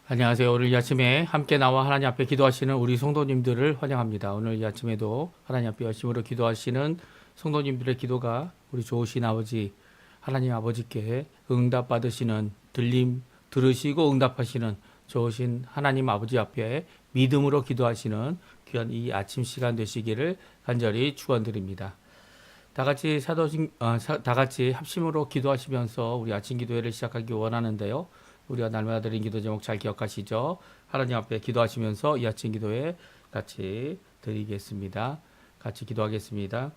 안녕하세요. 오늘 이 아침에 함께 나와 하나님 앞에 기도하시는 우리 성도님들을 환영합니다. 오늘 이 아침에도 하나님 앞에 열심으로 기도하시는 성도님들의 기도가 우리 좋으신 아버지 하나님 아버지께 응답받으시는 들으시고 응답하시는 좋으신 하나님 아버지 앞에 믿음으로 기도하시는 귀한 이 아침 시간 되시기를 간절히 축원드립니다. 다 같이 합심으로 기도하시면서 우리 아침 기도회를 시작하기 원하는데요. 우리가 날마다 드린 기도 제목 잘 기억하시죠? 하나님 앞에 기도하시면서 이 아침 기도회 같이 드리겠습니다. 같이 기도하겠습니다.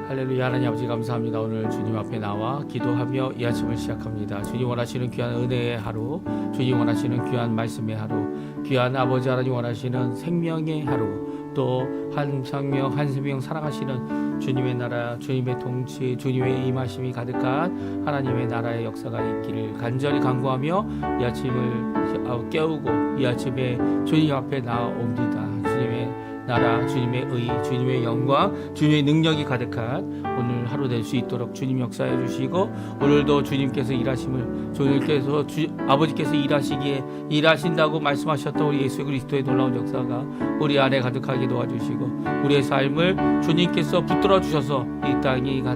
할렐루야. 하나님 아버지 감사합니다. 오늘 주님 앞에 나와 기도하며 이 아침을 시작합니다. 주님 원하시는 귀한 은혜의 하루, 주님 원하시는 귀한 말씀의 하루, 귀한 아버지 하나님 원하시는 생명의 하루, 또 한 생명 사랑하시는 주님의 나라, 주님의 통치, 주님의 임하심이 가득한 하나님의 나라의 역사가 있기를 간절히 간구하며 이 아침을 깨우고 이 아침에 주님 앞에 나옵니다. 주님의 나라, 주님의 의, 주님의 영광, 주님의 능력이 가득한 오늘 하루 될 수 있도록 주님 역사해 주시고, 오늘도 주님께서 아버지께서 일하신다고 말씀하셨던 우리 예수 그리스도의 놀라운 역사가 우리 안에 가득하게 도와주시고, 우리의 삶을 주님께서 붙들어 주셔서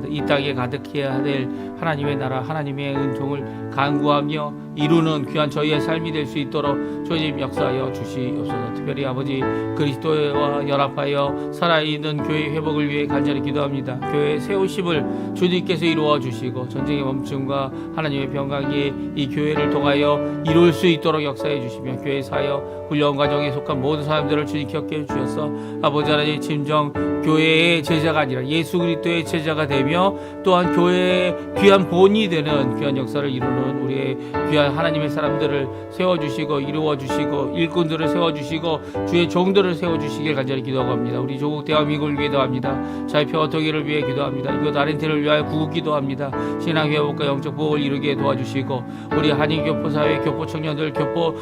이 땅에 가득해야 될 하나님의 나라, 하나님의 은총을 간구하며 이루는 귀한 저희의 삶이 될 수 있도록 주님 역사하여 주시옵소서. 특별히 아버지 그리스도와 연합하여 살아있는 교회 회복을 위해 간절히 기도합니다. 교회 세우심을 주님께서 이루어 주시고, 전쟁의 멈춤과 하나님의 평강이 이 교회를 통하여 이룰 수 있도록 역사해 주시며, 교회 사역 훈련 과정에 속한 모든 사람들을 주님 격게 해주셔서 아버지 하나님 진정 교회의 제자가 아니라 예수 그리스도의 제자가 되며, 또한 교회의 귀한 본이 되는 귀한 역사를 이루는 우리의 귀한 하나님의 사람들을 세워주시고 이루어주시고, 일꾼들을 세워주시고 주의 종들을 세워주시길 간절히 기도합니다. 우리 조국 대한민국을 위해 기도합니다. 자유평화 통일을 위해 기도합니다. 이곳 아르헨티나를 위하여 구국 기도합니다. 신앙 회복과 영적 보호를 이루게 도와주시고, 우리 한인 교포 사회, 교포 청년들, 교포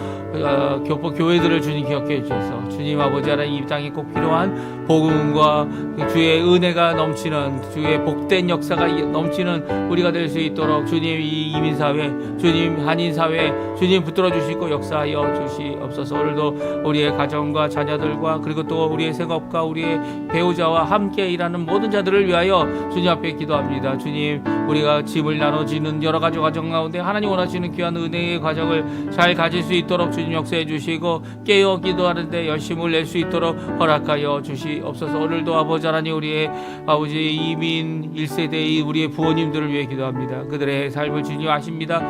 교회들을 주님 기억해 주셔서 주님 아버지 하나님 이 땅에 꼭 필요한 복음과 주의 은혜가 넘치는, 주의 복된 역사가 넘치는 우리가 될 수 있도록 주님 이 이민사회, 주님 한인사회 주님 붙들어 주시고 역사하여 주시옵소서. 오늘도 우리의 가정과 자녀들과 그리고 또 우리의 생업과 우리의 배우자와 함께 일하는 모든 자들을 위하여 주님 앞에 기도합니다. 주님, 우리가 짐을 나눠지는 여러 가지 과정 가운데 하나님 원하시는 귀한 은혜의 과정을 잘 가질 수 있도록 주님 역사해 주시고, 깨어 기도하는데 열심을 낼 수 있도록 허락하여 주시옵소서. 오늘도 아버지 하나님 우리의 아버지 이민 1세대의 우리의 부모님들을 위해 기도합니다. 그들의 삶을 주님 아십니다.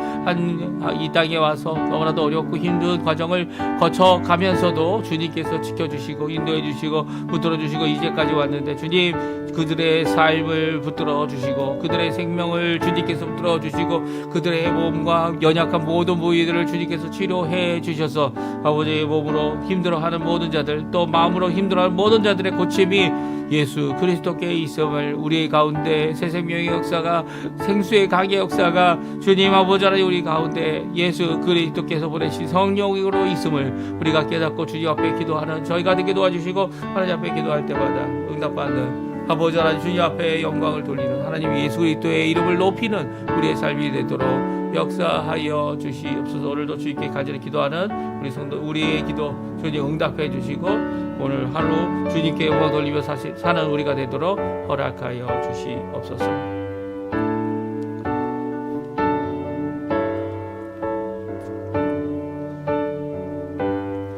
이 땅에 와서 너무나도 어렵고 힘든 과정을 거쳐가면서도 주님께서 지켜주시고 인도해 주시고 붙들어 주시고 이제까지 왔는데, 주님 그들의 삶을 붙들어 주시고 그들의 생명을 주님께서 붙들어 주시고 그들의 몸과 연약한 모든 부위들을 주님께서 치료해 주셔서 아버지의 몸으로 힘들어하는 모든 자들, 또 마음으로 힘들어하는 모든 자들의 고침이 예수 그리스도께 있음을, 우리 가운데 새 생명의 역사가, 생수의 강의 역사가 주님 아버지 하나님 우리 가운데 예수 그리스도께서 보내신 성령으로 있음을 우리가 깨닫고 주님 앞에 기도하는 저희가 되게 도와주시고, 하나님 앞에 기도할 때마다 응답받는 아버지 하나님 주님 앞에 영광을 돌리는 하나님 예수 그리스도의 이름을 높이는 우리의 삶이 되도록 역사하여 주시옵소서. 오늘도 주님께 간절히 기도하는 우리 성도, 우리의 기도 주님 응답해 주시고, 오늘 하루 주님께 영광 돌리며 사는 우리가 되도록 허락하여 주시옵소서.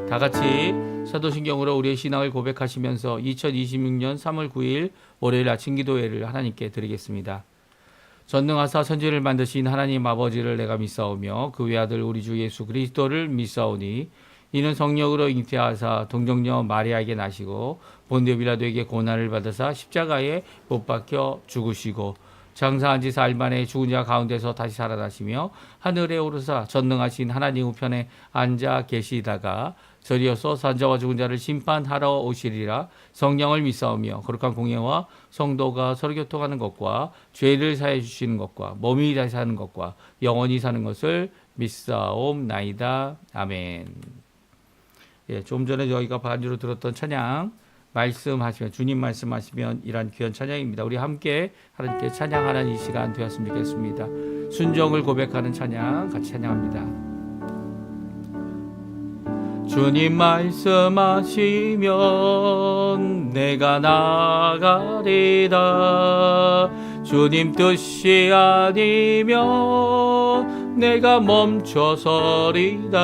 다 같이 사도신경으로 우리의 신앙을 고백하시면서 2026년 3월 9일 월요일 아침 기도회를 하나님께 드리겠습니다. 전능하사 천지를 만드신 하나님 아버지를 내가 믿사오며 그 외아들 우리 주 예수 그리스도를 믿사오니, 이는 성령으로 잉태하사 동정녀 마리아에게 나시고 본디오 빌라도에게 고난을 받으사 십자가에 못 박혀 죽으시고 장사한 지 사흘 만에 죽은 자 가운데서 다시 살아나시며 하늘에 오르사 전능하신 하나님 우편에 앉아 계시다가 저리어서 산자와 죽은 자를 심판하러 오시리라. 성령을 믿사오며 거룩한 공예와 성도가 서로 교통하는 것과 죄를 사해 주시는 것과 몸이 다시 사는 것과 영원히 사는 것을 믿사옵나이다. 아멘. 좀 전에 저희가 반주로 들었던 찬양 말씀하시면, 주님 말씀하시면 이란 귀한 찬양입니다. 우리 함께 하나님께 찬양하는 이 시간 되었으면 좋겠습니다. 순종을 고백하는 찬양 같이 찬양합니다. 주님 말씀하시면 내가 나가리다. 주님 뜻이 아니면 내가 멈춰서리다.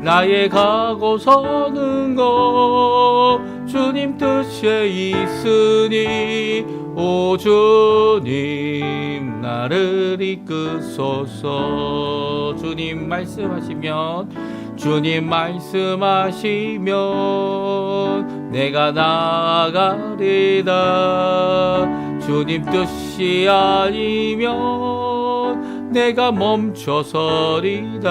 나의 가고 서는 것 주님 뜻에 있으니 오 주님 나를 이끄소서. 주님 말씀하시면 내가 나아가리다. 주님 뜻이 아니면 내가 멈춰서리다.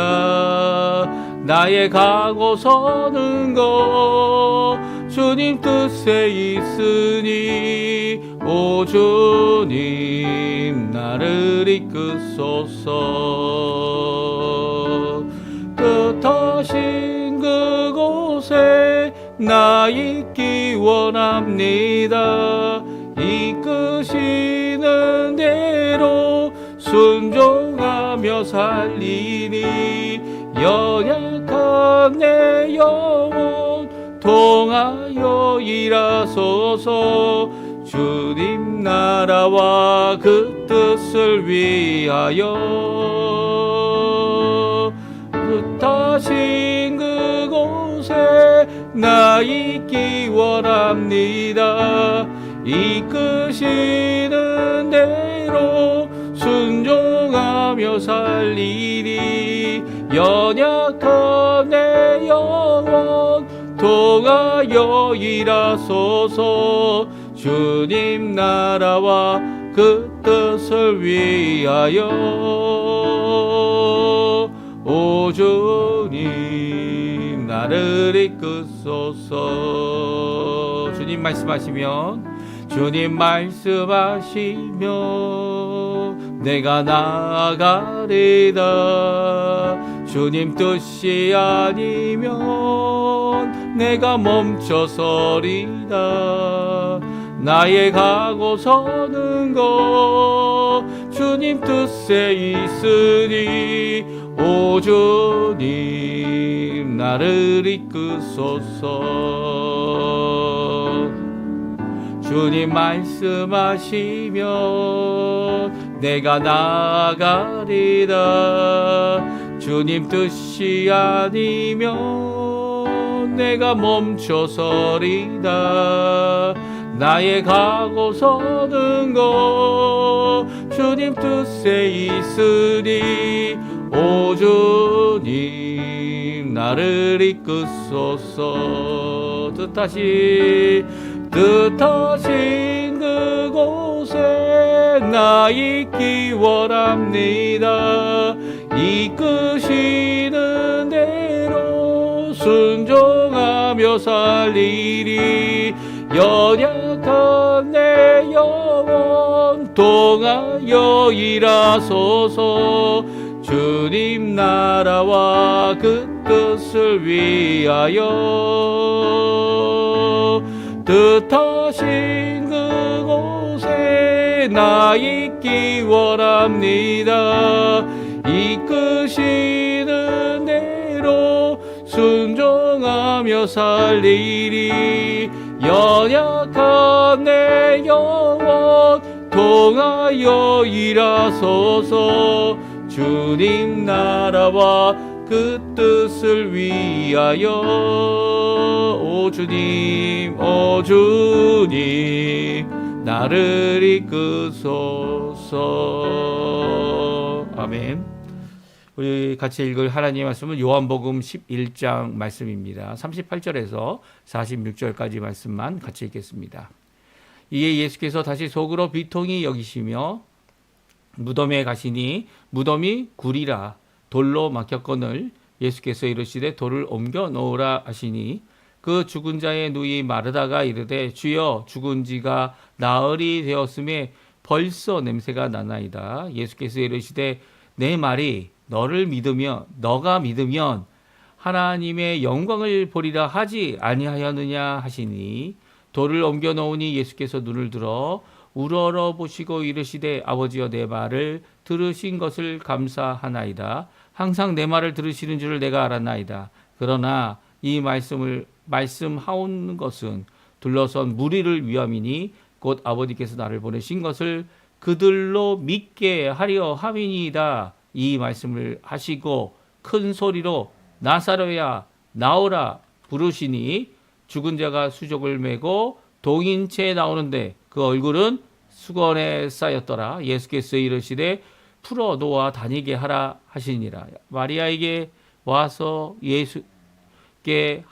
나의 가고 서는 것 주님 뜻에 있으니 오 주님 나를 이끄소서. 뜻하신 그곳에 나 있기 원합니다. 이끄시는 대로 순종하며 살리니 연약한 내 영혼 통하여 일하소서. 주님 나라와 그 뜻을 위하여 뜻하신 그곳에 나 있기 원합니다. 이끄시는 대로 순종하며 살리니 연약한 내 영혼 통하여 일하소서. 주님 나라와 그 뜻을 위하여 오 주님 나를 이끄소서. 주님 말씀하시면 내가 나아가리다. 주님 뜻이 아니면 내가 멈춰서리다. 나의 가고 서는 것 주님 뜻에 있으니 오 주님 나를 이끄소서. 주님 말씀하시면 내가 나아가리다. 주님 뜻이 아니면 내가 멈춰서리다. 나의 가고 서는 것 주님 뜻에 있으니 오 주님 나를 이끄소서. 뜻하신 그곳에 나 있기 원합니다. 이끄시는 대로 순종하며 살리리. 연약한 내 영혼 통하여 일하소서. 주님 나라와 그 뜻을 위하여 뜻하신 그곳에 나 있기 원합니다. 이끄시는 대로 순종하며 살리리. 연약한 내 영혼 통하여 일하소서. 주님 나라와 그 뜻을 위하여 오 주님 나를 이끄소서. 아멘. 우리 같이 읽을 하나님의 말씀은 요한복음 11장 말씀입니다. 38절에서 46절까지 말씀만 같이 읽겠습니다. 이에 예수께서 다시 속으로 비통히 여기시며 무덤에 가시니 무덤이 굴이라 돌로 막혔거늘 예수께서 이르시되 돌을 옮겨 놓으라 하시니 그 죽은 자의 누이 마르다가 이르되 주여 죽은 지가 나흘이 되었음에 벌써 냄새가 나나이다. 예수께서 이르시되 내 말이 너가 믿으면 하나님의 영광을 보리라 하지 아니하였느냐 하시니 돌을 옮겨 놓으니 예수께서 눈을 들어 우러러 보시고 이르시되 아버지여 내 말을 들으신 것을 감사하나이다. 항상 내 말을 들으시는 줄을 내가 알았나이다. 그러나 이 말씀을 말씀하온 것은 둘러선 무리를 위함이니 곧 아버지께서 나를 보내신 것을 그들로 믿게 하려 함이니이다. 이 말씀을 하시고 큰 소리로 나사로야 나오라 부르시니 죽은 자가 수족을 메고 동인채에 나오는데 그 얼굴은 수건에 쌓였더라. 예수께서 이르시되 풀어 놓아 다니게 하라 하시니라. 마리아에게 와서 예수께서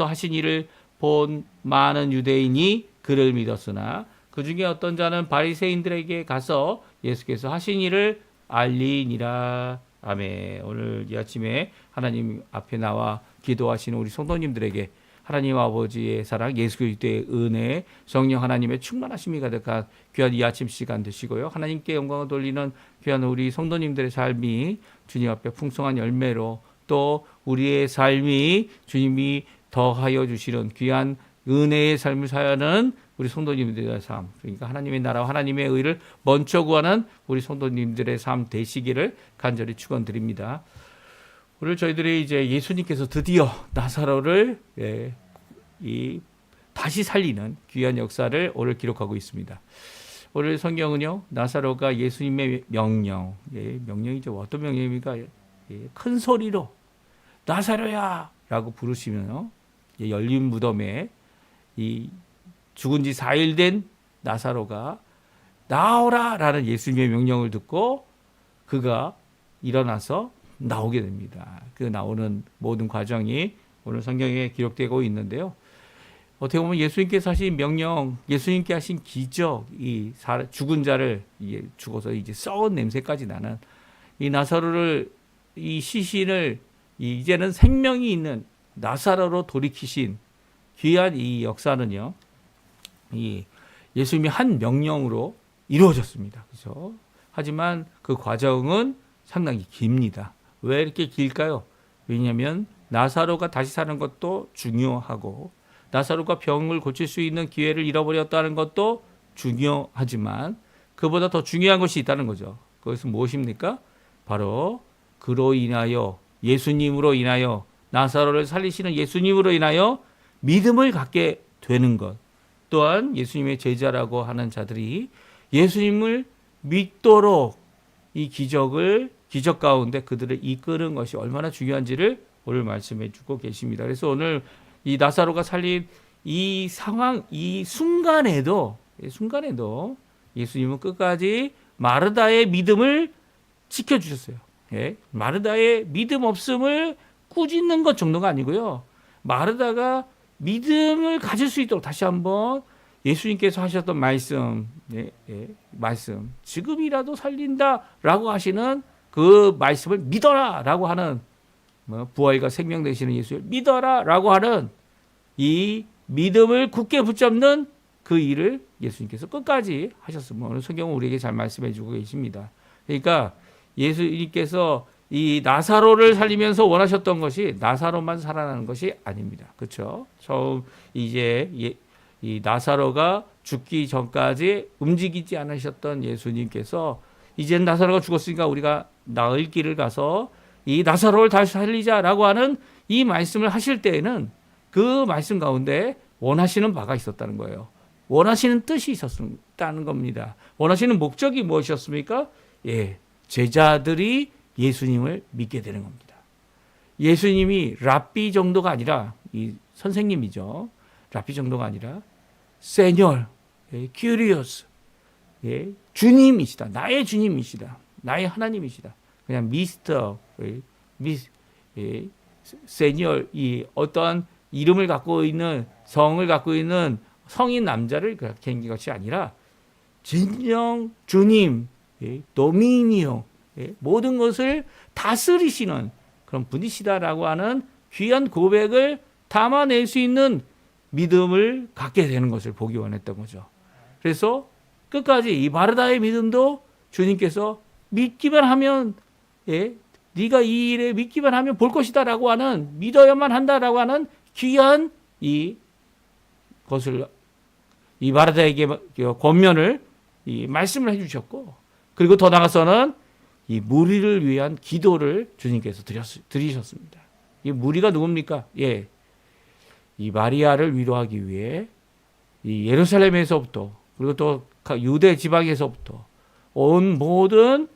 하신 일을 본 많은 유대인이 그를 믿었으나 그 중에 어떤 자는 바리새인들에게 가서 예수께서 하신 일을 알리니라. 아멘. 오늘 이 아침에 하나님 앞에 나와 기도하시는 우리 성도님들에게 하나님 아버지의 사랑, 예수 그리스도의 은혜, 성령 하나님의 충만하심이 가득한 귀한 이 아침 시간 되시고요. 하나님께 영광을 돌리는 귀한 우리 성도님들의 삶이 주님 앞에 풍성한 열매로 또 우리의 삶이 주님이 더하여 주시는 귀한 은혜의 삶을 사는 우리 성도님들의 삶, 그러니까 하나님의 나라와 하나님의 의를 먼저 구하는 우리 성도님들의 삶 되시기를 간절히 축원드립니다. 오늘 저희들이 이제 예수님께서 드디어 나사로를 다시 살리는 귀한 역사를 오늘 기록하고 있습니다. 오늘 성경은요, 나사로가 예수님의 명령, 명령이죠. 어떤 명령입니까? 큰 소리로 나사로야! 라고 부르시면요, 열린 무덤에 이 죽은 지 4일 된 나사로가 나오라! 라는 예수님의 명령을 듣고 그가 일어나서 나오게 됩니다. 그 나오는 모든 과정이 오늘 성경에 기록되고 있는데요. 어떻게 보면 예수님께서 하신 명령, 예수님께 하신 기적, 이 죽은 자를 죽어서 이제 썩은 냄새까지 나는 이 나사로를, 이 시신을 이제는 생명이 있는 나사로로 돌이키신 귀한 이 역사는요, 이 예수님이 한 명령으로 이루어졌습니다. 그렇죠? 하지만 그 과정은 상당히 깁니다. 왜 이렇게 길까요? 왜냐하면 나사로가 다시 사는 것도 중요하고 나사로가 병을 고칠 수 있는 기회를 잃어버렸다는 것도 중요하지만 그보다 더 중요한 것이 있다는 거죠. 그것은 무엇입니까? 바로 그로 인하여, 예수님으로 인하여, 나사로를 살리시는 예수님으로 인하여 믿음을 갖게 되는 것. 또한 예수님의 제자라고 하는 자들이 예수님을 믿도록 이 기적 가운데 그들을 이끄는 것이 얼마나 중요한지를 오늘 말씀해 주고 계십니다. 그래서 오늘 이 나사로가 살린 이 상황, 이 순간에도 예수님은 끝까지 마르다의 믿음을 지켜주셨어요. 마르다의 믿음 없음을 꾸짖는 것 정도가 아니고요. 마르다가 믿음을 가질 수 있도록 다시 한번 예수님께서 하셨던 말씀, 지금이라도 살린다라고 하시는 그 말씀을 믿어라라고 하는, 부활과 생명 되시는 예수를 믿어라라고 하는 이 믿음을 굳게 붙잡는 그 일을 예수님께서 끝까지 하셨습니다. 오늘 성경은 우리에게 잘 말씀해 주고 계십니다. 그러니까 예수님께서 이 나사로를 살리면서 원하셨던 것이 나사로만 살아나는 것이 아닙니다. 그렇죠? 처음 이제 이 나사로가 죽기 전까지 움직이지 않으셨던 예수님께서 이젠 나사로가 죽었으니까 우리가 나을 길을 가서 이 나사로를 다시 살리자라고 하는 이 말씀을 하실 때에는 그 말씀 가운데 원하시는 바가 있었다는 거예요. 원하시는 뜻이 있었다는 겁니다. 원하시는 목적이 무엇이었습니까? 제자들이 예수님을 믿게 되는 겁니다. 예수님이 랍비 정도가 아니라, 이 선생님이죠. 랍비 정도가 아니라 세뇨, 큐리오스, 주님이시다. 나의 주님이시다. 나의 하나님이시다. 그냥 미스터, 세뇨, 이 어떠한 이름을 갖고 있는, 성을 갖고 있는 성인 남자를 그렇게 한 것이 아니라 진정 주님, 도미니오, 모든 것을 다스리시는 그런 분이시다라고 하는 귀한 고백을 담아낼 수 있는 믿음을 갖게 되는 것을 보기 원했던 거죠. 그래서 끝까지 이 마르다의 믿음도 주님께서 믿기만 하면, 네가 이 일에 믿기만 하면 볼 것이다라고 하는, 믿어야만 한다라고 하는 귀한 이 것을, 이 마르다에게 권면을, 이 말씀을 해주셨고, 그리고 더 나아가서는 이 무리를 위한 기도를 주님께서 드리셨습니다. 이 무리가 누굽니까? 예, 이 마리아를 위로하기 위해 이 예루살렘에서부터 그리고 또 유대 지방에서부터 온 모든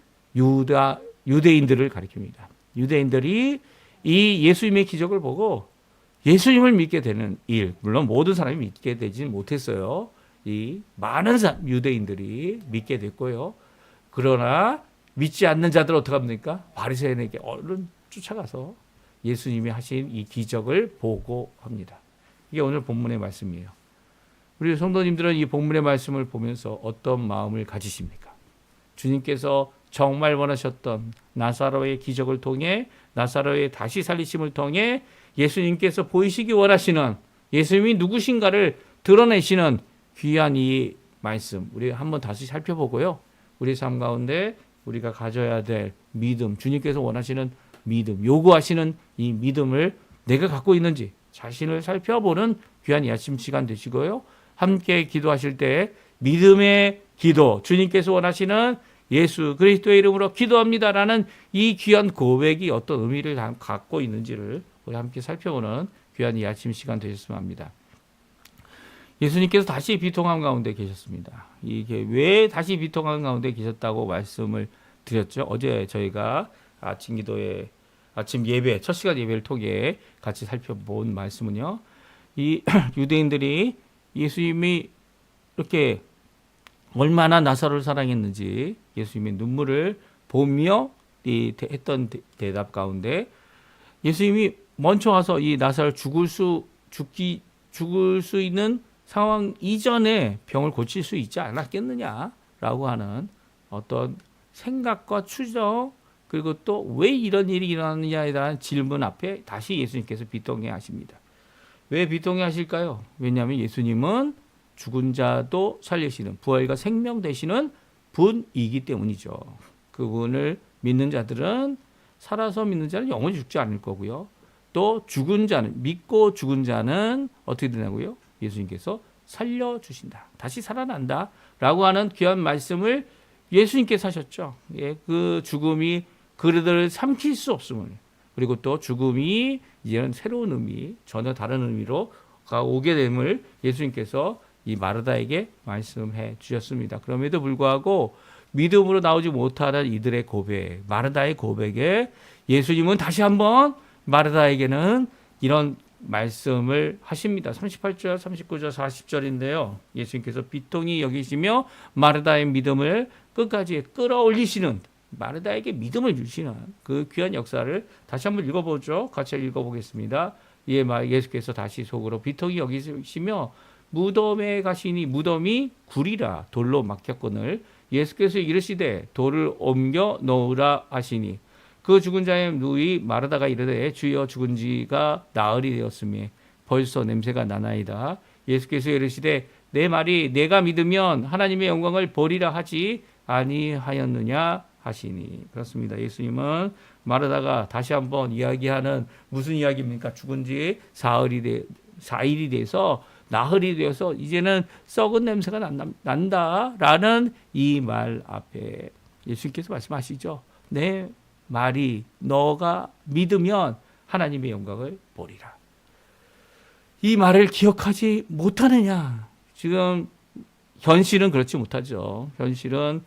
유대인들을 가리킵니다. 유대인들이 이 예수님의 기적을 보고 예수님을 믿게 되는 일, 물론 모든 사람이 믿게 되지는 못했어요. 이 많은 유대인들이 믿게 됐고요. 그러나 믿지 않는 자들 어떻게 합니까? 바리새인에게 얼른 쫓아가서 예수님이 하신 이 기적을 보고합니다. 이게 오늘 본문의 말씀이에요. 우리 성도님들은 이 본문의 말씀을 보면서 어떤 마음을 가지십니까? 주님께서 정말 원하셨던 나사로의 기적을 통해 나사로의 다시 살리심을 통해 예수님께서 보이시기 원하시는 예수님이 누구신가를 드러내시는 귀한 이 말씀 우리 한번 다시 살펴보고요. 우리 삶 가운데 우리가 가져야 될 믿음, 주님께서 원하시는 믿음, 요구하시는 이 믿음을 내가 갖고 있는지 자신을 살펴보는 귀한 이 아침 시간 되시고요. 함께 기도하실 때 믿음의 기도, 주님께서 원하시는 예수 그리스도의 이름으로 기도합니다라는 이 귀한 고백이 어떤 의미를 갖고 있는지를 우리 함께 살펴보는 귀한 이 아침 시간 되셨으면 합니다. 예수님께서 다시 비통함 가운데 계셨습니다. 이게 왜 다시 비통함 가운데 계셨다고 말씀을 드렸죠? 어제 저희가 아침 기도에 아침 예배, 첫 시간 예배를 통해 같이 살펴본 말씀은요. 이 유대인들이 예수님이 이렇게 얼마나 나사로를 사랑했는지 예수님의 눈물을 보며 했던 대답 가운데 예수님이 먼저 와서 이 나사로를 죽을 수 있는 상황 이전에 병을 고칠 수 있지 않았겠느냐라고 하는 어떤 생각과 추정 그리고 또 왜 이런 일이 일어나느냐에 대한 질문 앞에 다시 예수님께서 비통해 하십니다. 왜 비통해 하실까요? 왜냐하면 예수님은 죽은 자도 살리시는 부활과 생명 되시는 분이기 때문이죠. 그분을 믿는 자들은 살아서 믿는 자는 영원히 죽지 않을 거고요. 또 죽은 자는 믿고 죽은 자는 어떻게 되냐고요? 예수님께서 살려주신다. 다시 살아난다라고 하는 귀한 말씀을 예수님께서 하셨죠. 예, 그 죽음이 그들을 삼킬 수 없음을 그리고 또 죽음이 이제는 새로운 의미 전혀 다른 의미로 오게 됨을 예수님께서 이 마르다에게 말씀해 주셨습니다. 그럼에도 불구하고 믿음으로 나오지 못하는 이들의 고백, 마르다의 고백에 예수님은 다시 한번 마르다에게는 이런 말씀을 하십니다. 38절, 39절, 40절인데요. 예수님께서 비통히 여기시며 마르다의 믿음을 끝까지 끌어올리시는 마르다에게 믿음을 주시는 그 귀한 역사를 다시 한번 읽어보죠. 같이 읽어보겠습니다. 예수께서 다시 속으로 비통히 여기시며 무덤에 가시니 무덤이 구리라 돌로 막혔거늘 예수께서 이르시되 돌을 옮겨 놓으라 하시니 그 죽은 자의 누이 마르다가 이르되 주여 죽은 지가 나흘이 되었으며 벌써 냄새가 나나이다. 예수께서 이르시되 내 말이 내가 믿으면 하나님의 영광을 보리라 하지 아니하였느냐 하시니. 그렇습니다. 예수님은 마르다가 다시 한번 이야기하는 무슨 이야기입니까? 죽은 지 4일이 돼서 나흘이 되어서 이제는 썩은 냄새가 난다라는 이 말 앞에 예수님께서 말씀하시죠. 내 말이 너가 믿으면 하나님의 영광을 보리라. 이 말을 기억하지 못하느냐? 지금 현실은 그렇지 못하죠. 현실은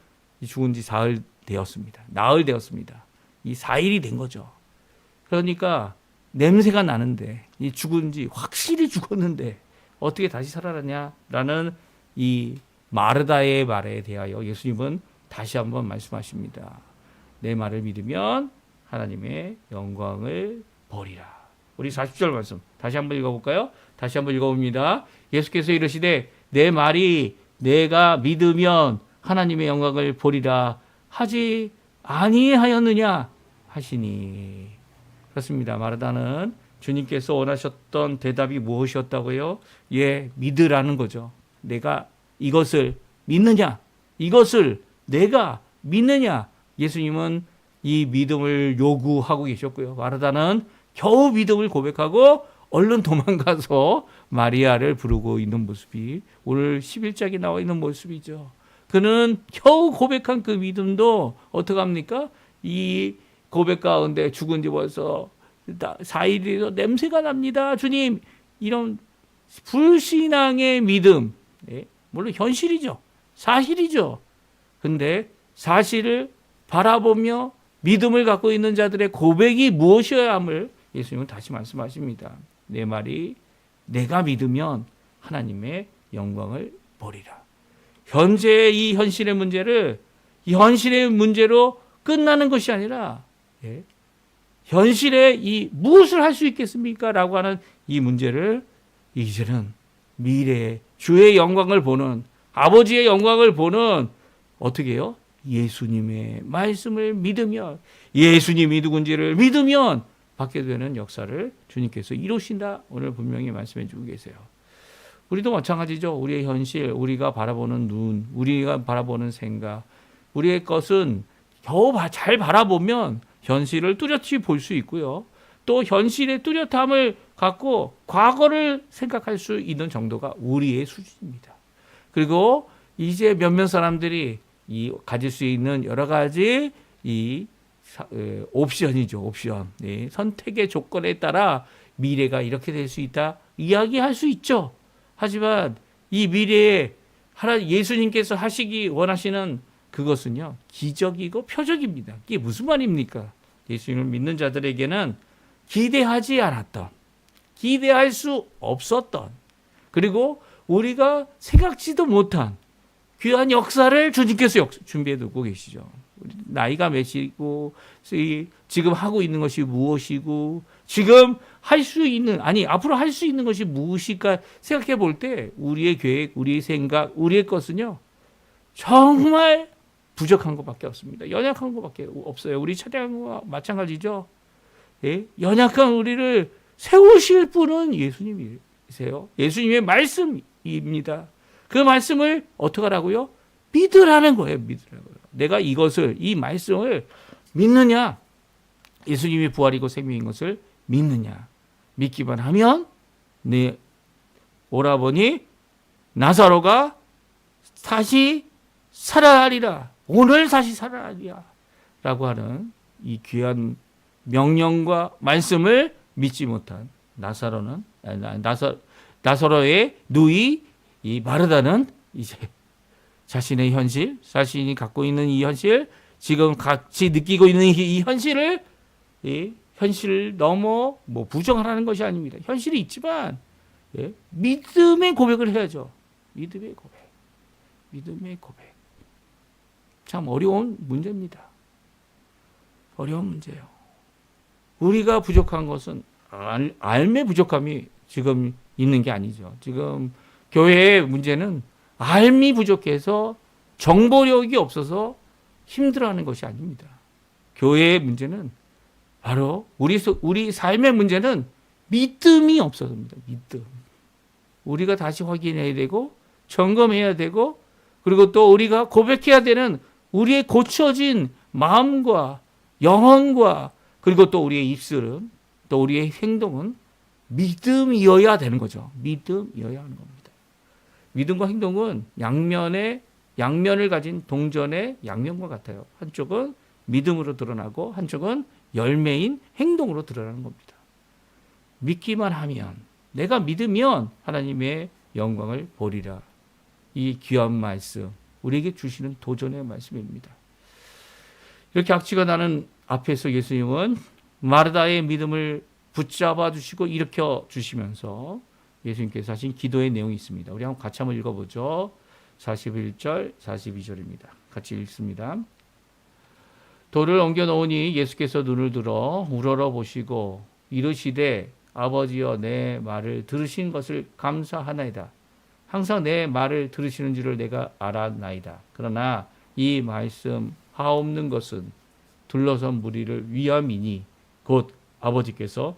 죽은 지 나흘 되었습니다. 이 4일이 된 거죠. 그러니까 냄새가 나는데 이 죽은 지 확실히 죽었는데 어떻게 다시 살아나냐라는 이 마르다의 말에 대하여 예수님은 다시 한번 말씀하십니다. 내 말을 믿으면 하나님의 영광을 보리라. 우리 40절 말씀 다시 한번 읽어볼까요? 다시 한번 읽어봅니다. 예수께서 이르시되 내 말이 내가 믿으면 하나님의 영광을 보리라 하지 아니하였느냐 하시니. 그렇습니다. 마르다는 주님께서 원하셨던 대답이 무엇이었다고요? 예, 믿으라는 거죠. 내가 이것을 믿느냐? 이것을 내가 믿느냐? 예수님은 이 믿음을 요구하고 계셨고요. 마르다는 겨우 믿음을 고백하고 얼른 도망가서 마리아를 부르고 있는 모습이 오늘 11장에 나와 있는 모습이죠. 그는 겨우 고백한 그 믿음도 어떻게 합니까? 이 고백 가운데 죽은 지 벌써 4일에도 냄새가 납니다. 주님, 이런 불신앙의 믿음, 물론 현실이죠. 사실이죠. 근데 사실을 바라보며 믿음을 갖고 있는 자들의 고백이 무엇이어야 함을 예수님은 다시 말씀하십니다. 내 말이 내가 믿으면 하나님의 영광을 보리라. 현재 이 현실의 문제를 이 현실의 문제로 끝나는 것이 아니라 현실에 이 무엇을 할 수 있겠습니까? 라고 하는 이 문제를 이제는 미래에 주의 영광을 보는 아버지의 영광을 보는 어떻게 해요? 예수님의 말씀을 믿으면 예수님이 누군지를 믿으면 받게 되는 역사를 주님께서 이루신다. 오늘 분명히 말씀해 주고 계세요. 우리도 마찬가지죠. 우리의 현실, 우리가 바라보는 눈, 우리가 바라보는 생각, 우리의 것은 겨우 잘 바라보면 현실을 뚜렷이 볼 수 있고요. 또 현실의 뚜렷함을 갖고 과거를 생각할 수 있는 정도가 우리의 수준입니다. 그리고 이제 몇몇 사람들이 가질 수 있는 여러 가지 옵션이죠. 옵션. 선택의 조건에 따라 미래가 이렇게 될 수 있다. 이야기할 수 있죠. 하지만 이 미래에 예수님께서 하시기 원하시는 그것은요. 기적이고 표적입니다. 이게 무슨 말입니까? 예수님을 믿는 자들에게는 기대하지 않았던, 기대할 수 없었던, 그리고 우리가 생각지도 못한 귀한 역사를 주님께서 준비해 두고 계시죠. 나이가 몇이고 지금 하고 있는 것이 무엇이고 지금 할 수 있는 앞으로 할 수 있는 것이 무엇일까 생각해 볼 때 우리의 계획, 우리의 생각, 우리의 것은요 정말 부족한 것밖에 없습니다. 연약한 것밖에 없어요. 우리 차량과 마찬가지죠. 연약한 우리를 세우실 분은 예수님이세요. 예수님의 말씀입니다. 그 말씀을 어떻게 하라고요? 믿으라는 거예요. 믿으라고요. 내가 이 말씀을 믿느냐? 예수님이 부활이고 생명인 것을 믿느냐? 믿기만 하면 내 오라버니 나사로가 다시 살아나리라. 오늘 다시 살아나리라. 라고 하는 이 귀한 명령과 말씀을 믿지 못한 나사로의 누이 이 마르다는 이제 자신의 현실, 자신이 갖고 있는 이 현실, 지금 같이 느끼고 있는 이 현실을 현실을 넘어 부정하라는 것이 아닙니다. 현실이 있지만 믿음의 고백을 해야죠. 믿음의 고백. 참 어려운 문제입니다. 어려운 문제예요. 우리가 부족한 것은 알매 부족함이 지금 있는 게 아니죠. 지금 교회의 문제는 알미 부족해서 정보력이 없어서 힘들어하는 것이 아닙니다. 교회의 문제는 바로 우리 삶의 문제는 믿음이 없어서입니다. 믿음. 우리가 다시 확인해야 되고 점검해야 되고 그리고 또 우리가 고백해야 되는 우리의 고쳐진 마음과 영혼과 그리고 또 우리의 입술은 또 우리의 행동은 믿음이어야 되는 거죠. 믿음이어야 하는 겁니다. 믿음과 행동은 양면을 가진 동전의 양면과 같아요. 한쪽은 믿음으로 드러나고 한쪽은 열매인 행동으로 드러나는 겁니다. 믿기만 하면 내가 믿으면 하나님의 영광을 보리라. 이 귀한 말씀 우리에게 주시는 도전의 말씀입니다. 이렇게 악취가 나는 앞에서 예수님은 마르다의 믿음을 붙잡아 주시고 일으켜 주시면서 예수님께서 하신 기도의 내용이 있습니다. 우리 한번 같이 한번 읽어보죠. 41절, 42절입니다. 같이 읽습니다. 돌을 옮겨 놓으니 예수께서 눈을 들어 우러러 보시고 이르시되 아버지여 내 말을 들으신 것을 감사하나이다. 항상 내 말을 들으시는 줄을 내가 알았나이다. 그러나 이 말씀 하옵는 것은 둘러선 무리를 위함이니 곧 아버지께서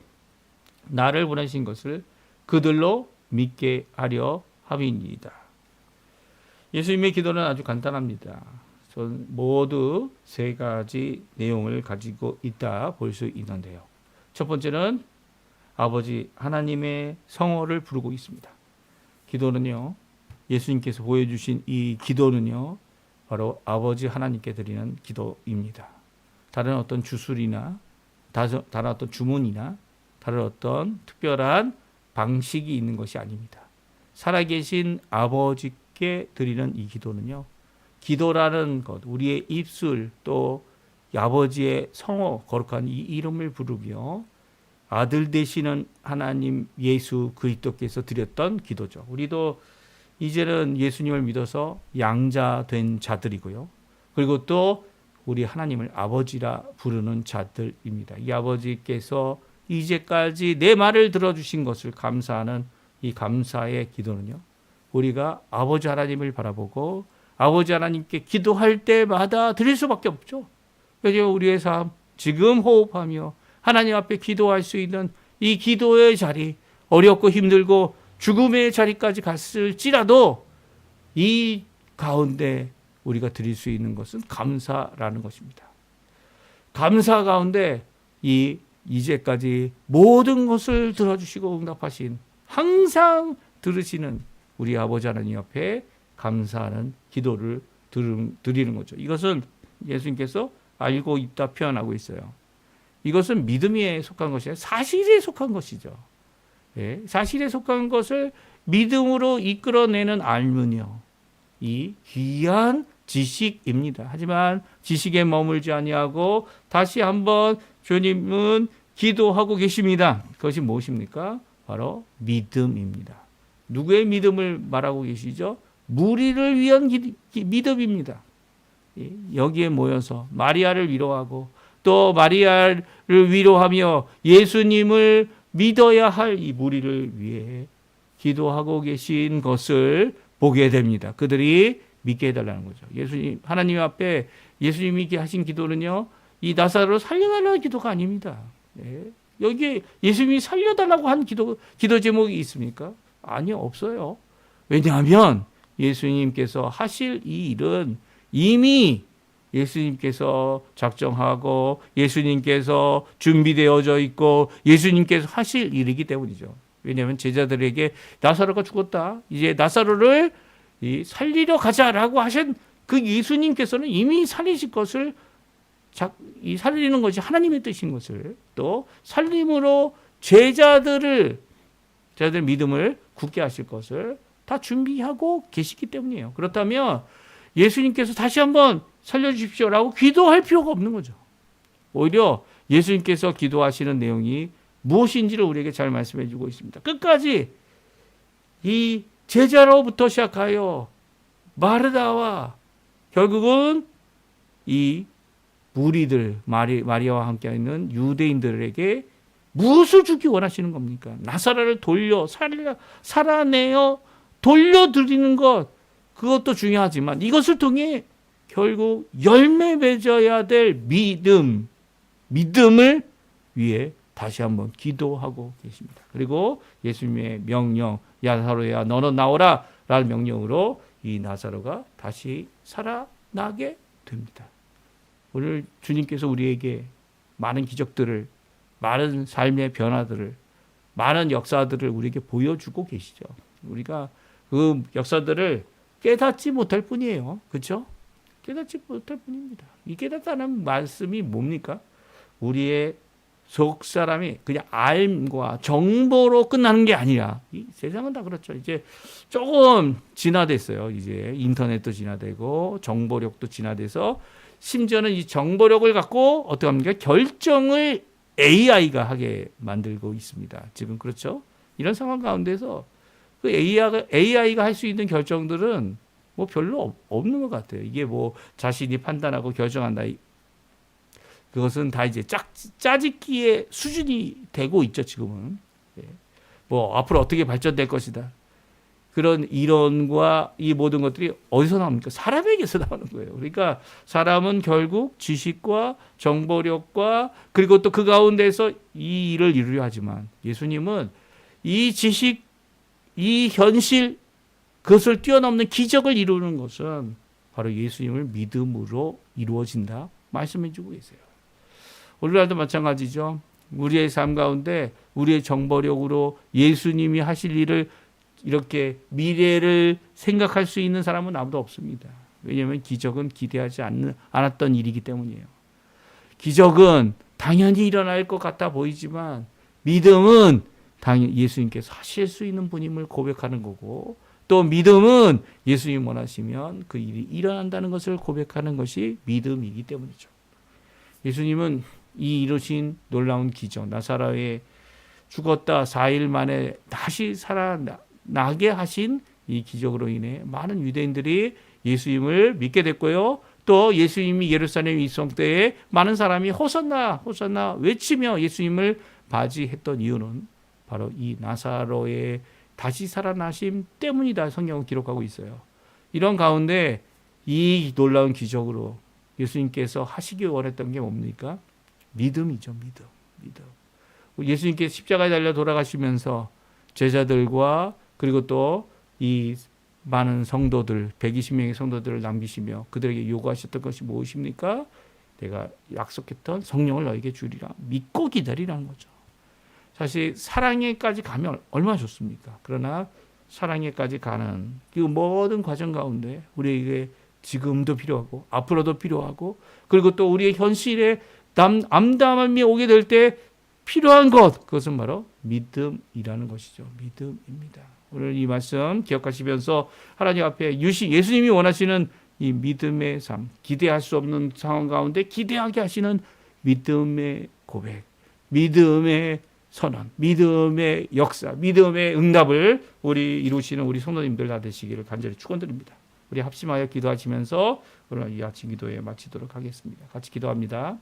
나를 보내신 것을 그들로 믿게 하려 함이니이다. 예수님의 기도는 아주 간단합니다. 모두 세 가지 내용을 가지고 있다 볼 수 있는데요. 첫 번째는 아버지 하나님의 성호를 부르고 있습니다. 기도는요, 예수님께서 보여주신 이 기도는요, 바로 아버지 하나님께 드리는 기도입니다. 다른 어떤 주술이나 다른 어떤 주문이나 다른 어떤 특별한 방식이 있는 것이 아닙니다. 살아계신 아버지께 드리는 이 기도는요, 기도라는 것, 우리의 입술 또 아버지의 성호 거룩한 이 이름을 부르며 아들 되시는 하나님 예수 그리스도께서 드렸던 기도죠. 우리도 이제는 예수님을 믿어서 양자 된 자들이고요. 그리고 또 우리 하나님을 아버지라 부르는 자들입니다. 이 아버지께서 이제까지 내 말을 들어주신 것을 감사하는 이 감사의 기도는요, 우리가 아버지 하나님을 바라보고 아버지 하나님께 기도할 때마다 드릴 수밖에 없죠. 그래서 우리의 삶, 지금 호흡하며 하나님 앞에 기도할 수 있는 이 기도의 자리, 어렵고 힘들고 죽음의 자리까지 갔을지라도 이 가운데 우리가 드릴 수 있는 것은 감사라는 것입니다. 감사 가운데 이제까지 모든 것을 들어주시고 응답하신, 항상 들으시는 우리 아버지 하나님 앞에 감사하는 기도를 드리는 거죠. 이것은 예수님께서 알고 있다 표현하고 있어요. 이것은 믿음에 속한 것이 아니라 사실에 속한 것이죠. 예, 사실에 속한 것을 믿음으로 이끌어내는 알문이요, 이 귀한 지식입니다. 하지만 지식에 머물지 아니하고 다시 한번 주님은 기도하고 계십니다. 그것이 무엇입니까? 바로 믿음입니다. 누구의 믿음을 말하고 계시죠? 무리를 위한 믿음입니다. 여기에 모여서 마리아를 위로하고 또 마리아를 위로하며 예수님을 믿어야 할 이 무리를 위해 기도하고 계신 것을 보게 됩니다. 그들이 믿게 해달라는 거죠. 예수님, 하나님 앞에 예수님이 하신 기도는요, 이 나사로를 살려달라는 기도가 아닙니다. 여기에 예수님이 살려달라고 한 기도 제목이 있습니까? 아니요, 없어요. 왜냐하면 예수님께서 하실 이 일은 이미 예수님께서 작정하고 예수님께서 준비되어져 있고 예수님께서 하실 일이기 때문이죠. 왜냐하면 제자들에게 나사로가 죽었다, 이제 나사로를 살리러 가자라고 하신 그 예수님께서는 이미 살리실 것을, 살리는 것이 하나님의 뜻인 것을, 또 살림으로 제자들 믿음을 굳게 하실 것을 다 준비하고 계시기 때문이에요. 그렇다면 예수님께서 다시 한번 살려주십시오라고 기도할 필요가 없는 거죠. 오히려 예수님께서 기도하시는 내용이 무엇인지를 우리에게 잘 말씀해 주고 있습니다. 끝까지 이 제자로부터 시작하여 마르다와 결국은 이 무리들, 마리아와 함께 있는 유대인들에게 무엇을 주기 원하시는 겁니까? 나사로를 살아내어 돌려드리는 것, 그것도 중요하지만 이것을 통해 결국 열매 맺어야 될 믿음을 위해 다시 한번 기도하고 계십니다. 그리고 예수님의 명령, 나사로야 너는 나오라 라는 명령으로 이 나사로가 다시 살아나게 됩니다. 오늘 주님께서 우리에게 많은 기적들을, 많은 삶의 변화들을, 많은 역사들을 우리에게 보여주고 계시죠. 우리가 그 역사들을 깨닫지 못할 뿐이에요. 그렇죠? 깨닫지 못할 뿐입니다. 이 깨닫다는 말씀이 뭡니까? 우리의 속 사람이 그냥 알과 정보로 끝나는 게 아니라, 이 세상은 다 그렇죠. 이제 조금 진화됐어요. 이제 인터넷도 진화되고 정보력도 진화돼서 심지어는 이 정보력을 갖고 어떻게 합니까? 결정을 AI가 하게 만들고 있습니다. 지금 그렇죠? 이런 상황 가운데서 그 AI가 할 수 있는 결정들은 뭐 별로 없는 것 같아요. 이게 뭐 자신이 판단하고 결정한다, 그것은 다 이제 짜집기의 수준이 되고 있죠, 지금은. 뭐 앞으로 어떻게 발전될 것이다, 그런 이론과 이 모든 것들이 어디서 나옵니까? 사람에게서 나오는 거예요. 그러니까 사람은 결국 지식과 정보력과 그리고 또 그 가운데서 이 일을 이루려 하지만, 예수님은 이 지식, 이 현실, 그것을 뛰어넘는 기적을 이루는 것은 바로 예수님을 믿음으로 이루어진다 말씀해 주고 계세요. 오늘날도 마찬가지죠. 우리의 삶 가운데 우리의 정보력으로 예수님이 하실 일을 이렇게 미래를 생각할 수 있는 사람은 아무도 없습니다. 왜냐하면 기적은 기대하지 않았던 일이기 때문이에요. 기적은 당연히 일어날 것 같아 보이지만 믿음은 당연히 예수님께서 하실 수 있는 분임을 고백하는 거고 또 믿음은 예수님 원하시면 그 일이 일어난다는 것을 고백하는 것이 믿음이기 때문이죠. 예수님은 이 이루신 놀라운 기적, 나사로의 죽었다 4일 만에 다시 살아나게 하신 이 기적으로 인해 많은 유대인들이 예수님을 믿게 됐고요. 또 예수님이 예루살렘 입성 때에 많은 사람이 호산나 호산나 외치며 예수님을 맞이했던 이유는 바로 이 나사로의 다시 살아나심 때문이다. 성경은 기록하고 있어요. 이런 가운데 이 놀라운 기적으로 예수님께서 하시기 원했던 게 뭡니까? 믿음이죠. 믿음. 예수님께서 십자가에 달려 돌아가시면서 제자들과 그리고 또 이 많은 성도들 120명의 성도들을 남기시며 그들에게 요구하셨던 것이 무엇입니까? 내가 약속했던 성령을 너에게 주리라. 믿고 기다리라는 거죠. 사실 사랑에까지 가면 얼마나 좋습니까? 그러나 사랑에까지 가는 그 모든 과정 가운데 우리에게 지금도 필요하고 앞으로도 필요하고 그리고 또 우리의 현실에 암담함이 오게 될 때 필요한 것 그것은 바로 믿음이라는 것이죠. 믿음입니다. 오늘 이 말씀 기억하시면서 하나님 앞에 예수님이 원하시는 이 믿음의 삶, 기대할 수 없는 상황 가운데 기대하게 하시는 믿음의 고백, 믿음의 선언, 믿음의 역사, 믿음의 응답을 우리 이루시는 우리 성도님들 다 되시기를 간절히 축원드립니다. 우리 합심하여 기도하시면서 오늘 이 아침 기도에 마치도록 하겠습니다. 같이 기도합니다.